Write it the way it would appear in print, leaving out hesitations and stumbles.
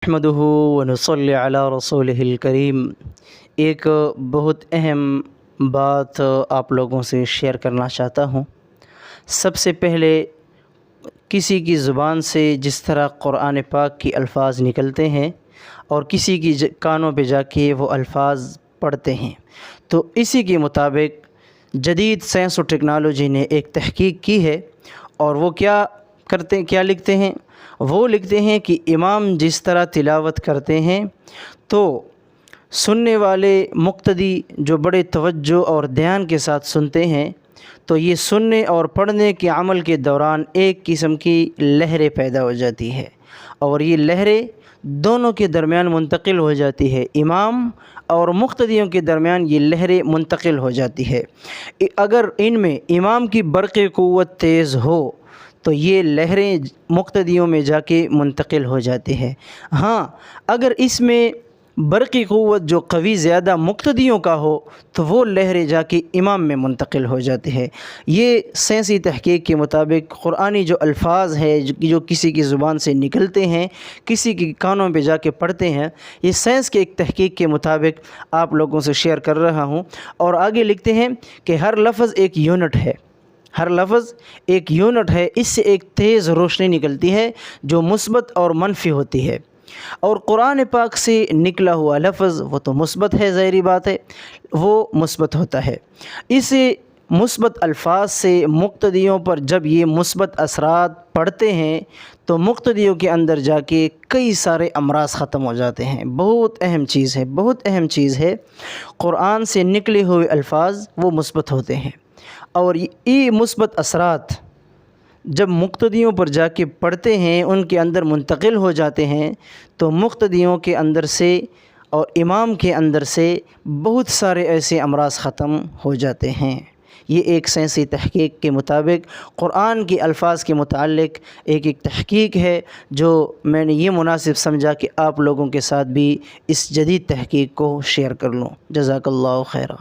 نحمدہ ونصلی علی رسولہ الکریم۔ ایک بہت اہم بات آپ لوگوں سے شیئر کرنا چاہتا ہوں۔ سب سے پہلے کسی کی زبان سے جس طرح قرآن پاک کی الفاظ نکلتے ہیں اور کسی کی کانوں پہ جا کے وہ الفاظ پڑھتے ہیں، تو اسی کے مطابق جدید سائنس و ٹیکنالوجی نے ایک تحقیق کی ہے، اور وہ کیا لکھتے ہیں؟ وہ لکھتے ہیں کہ امام جس طرح تلاوت کرتے ہیں تو سننے والے مقتدی جو بڑے توجہ اور دھیان کے ساتھ سنتے ہیں، تو یہ سننے اور پڑھنے کے عمل کے دوران ایک قسم کی لہریں پیدا ہو جاتی ہے، اور یہ لہریں دونوں کے درمیان منتقل ہو جاتی ہے۔ امام اور مقتدیوں کے درمیان یہ لہریں منتقل ہو جاتی ہے۔ اگر ان میں امام کی برقی قوت تیز ہو تو یہ لہریں مقتدیوں میں جا کے منتقل ہو جاتی ہے۔ ہاں، اگر اس میں برقی قوت جو قوی زیادہ مقتدیوں کا ہو تو وہ لہریں جا کے امام میں منتقل ہو جاتی ہے۔ یہ سائنسی تحقیق کے مطابق قرآنی جو الفاظ ہے جو کسی کی زبان سے نکلتے ہیں، کسی کی کانوں پہ جا کے پڑھتے ہیں، یہ سائنس کے ایک تحقیق کے مطابق آپ لوگوں سے شیئر کر رہا ہوں۔ اور آگے لکھتے ہیں کہ ہر لفظ ایک یونٹ ہے، ہر لفظ ایک یونٹ ہے، اس سے ایک تیز روشنی نکلتی ہے جو مثبت اور منفی ہوتی ہے، اور قرآن پاک سے نکلا ہوا لفظ وہ تو مثبت ہے، ظاہری بات ہے وہ مثبت ہوتا ہے۔ اس مثبت الفاظ سے مقتدیوں پر جب یہ مثبت اثرات پڑتے ہیں تو مقتدیوں کے اندر جا کے کئی سارے امراض ختم ہو جاتے ہیں۔ بہت اہم چیز ہے، بہت اہم چیز ہے۔ قرآن سے نکلے ہوئے الفاظ وہ مثبت ہوتے ہیں، اور یہ مثبت اثرات جب مقتدیوں پر جا کے پڑھتے ہیں، ان کے اندر منتقل ہو جاتے ہیں، تو مقتدیوں کے اندر سے اور امام کے اندر سے بہت سارے ایسے امراض ختم ہو جاتے ہیں۔ یہ ایک سائنسی تحقیق کے مطابق قرآن کے الفاظ کے متعلق ایک تحقیق ہے، جو میں نے یہ مناسب سمجھا کہ آپ لوگوں کے ساتھ بھی اس جدید تحقیق کو شیئر کر لوں۔ جزاک اللہ خیرہ۔